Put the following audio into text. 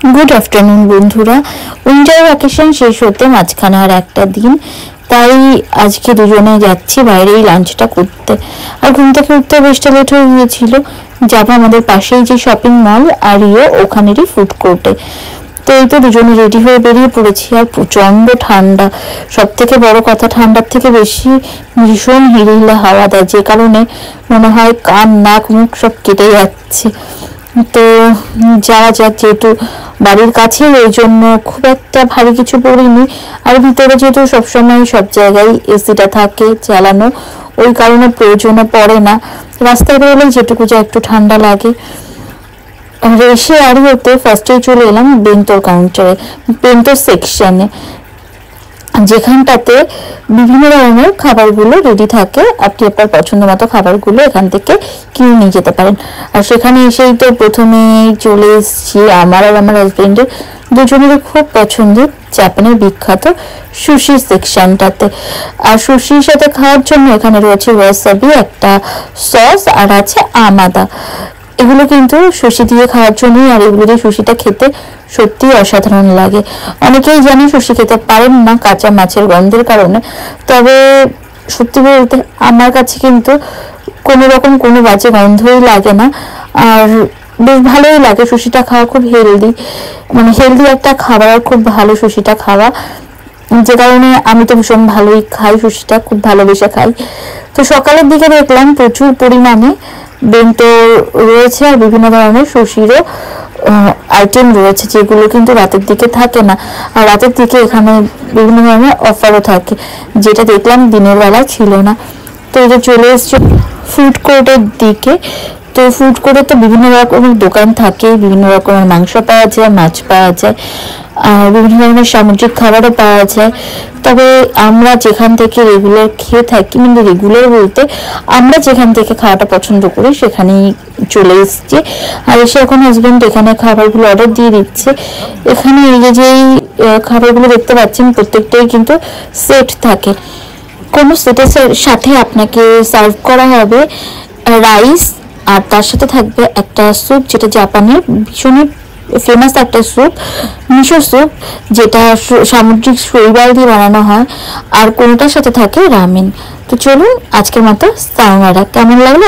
Good afternoon बंधुरा winter vacation शेष होते माझखाने आर एकटा दिन ताई आज के दुजोने जाচ্ছি বাইরেই লাঞ্চটা করতে। আর ঘুম থেকে উঠতে বেশটা লেট হয়ে গিয়েছিল। যাবো আমাদের পাশেই যে শপিং মল আর ওখানেরই ফুড কোর্টে। তো এই তো দুজনে রেডি হয়ে বেরিয়ে পড়েছি। আর প্রচন্ড ঠান্ডা, সব থেকে বড় কথা ঠান্ডার থেকে বেশি ভীষণ হিরিহিলা হাওয়া দেয়, যে কারণে মনে হয় কান নাক মুখ সব কেটে যাচ্ছে। তো যাওয়া যাক, যেহেতু বাড়ির কাছে ওই জন্য খুব একটা ভারী কিছু পরিনি। আর ভিতরে যেহেতু সবসময় সব জায়গায় এসিটা থাকে চালানো, ওই কারণে প্রয়োজনে পড়ে না। রাস্তায় বেরোলে যেটুকু যা একটু ঠান্ডা লাগে। আর এসে আড়িয়েতে ফার্স্টে চলে এলাম বেন্টোর কাউন্টারে, বেন্টোর সেকশনে, যেখানটাতে বিভিন্ন ধরনের খাবারগুলো রেডি থাকে। আপনি আপনার পছন্দ মতো খাবারগুলো এখান থেকে কিনে নিয়ে যেতে পারেন। আর সেখানে এসেই তো প্রথমে চলে এসেছি আমার আর আমার হাজবেন্ডের দুজনেরই খুব পছন্দের জাপানের বিখ্যাত সুশি সেকশনটাতে। আর সুশির সাথে খাওয়ার জন্য এখানে রয়েছে ওয়াসাবি, একটা সস, আর আছে আমাদা। এগুলো কিন্তু সুশি দিয়ে খাওয়ার জন্যই, আর এগুলো দিয়ে সুশিটা খেতে সত্যি অসাধারণ লাগে। অনেকেই জানি সুশি খেতে পারেন না কাঁচা মাছের গন্ধের কারণে, তবে সত্যি বলতে আমার কাছে কিন্তু কোনো রকম কোনো বাজে গন্ধই লাগে না, আর বেশ ভালোই লাগে। সুশিটা খাওয়া খুব হেলদি, মানে হেলদি একটা খাবার, আর খুব ভালো সুশিটা খাওয়া, যে কারণে আমি তো ভীষণ ভালোই খাই সুশিটা, খুব ভালোবেসে খাই। তো সকালের দিকে দেখলাম প্রচুর পরিমাণে বেন্টো রয়েছে, আর বিভিন্ন ধরনের সুশিরও আইটেম রয়েছে, যেগুলো কিন্তু রাতের দিকে থাকে না। আর রাতের দিকে এখানে বিভিন্ন ধরনের অফারও থাকে, যেটা দেখলাম দিনের বেলা ছিল না। তো এটা চলে এসছে ফুড কোর্টের দিকে। তো ফুড কোর্টে তো বিভিন্ন রকমের দোকান থাকে, বিভিন্ন রকমের মাংস পাওয়া যায়, মাছ পাওয়া যায়, আর বিভিন্ন ধরনের সামুদ্রিক খাবারও পাওয়া যায়। তবে আমরা যেখান থেকে রেগুলার খেয়ে থাকি, মানে রেগুলার বলতে আমরা যেখান থেকে খাওয়াটা পছন্দ করি সেখানেই চলে এসছি। আর এসে এখন হাজবেন্ড এখানে খাবারগুলো অর্ডার দিয়ে দিচ্ছে। এখানে এই যেই খাবারগুলো দেখতে পাচ্ছেন প্রত্যেকটাই কিন্তু সেট থাকে। কোনো সেটের সাথে আপনাকে সার্ভ করা হবে রাইস, আর তার সাথে থাকবে একটা স্যুপ, যেটা জাপানের ভীষণই ফেমাস একটা স্যুপ, মিশো স্যুপ, যেটা সামুদ্রিক শৈবাল দিয়ে বানানো হয়। আর কোনোটার সাথে থাকে রামেন। তো চলুন আজকের মতো সায়োনারা। কেমন লাগলো?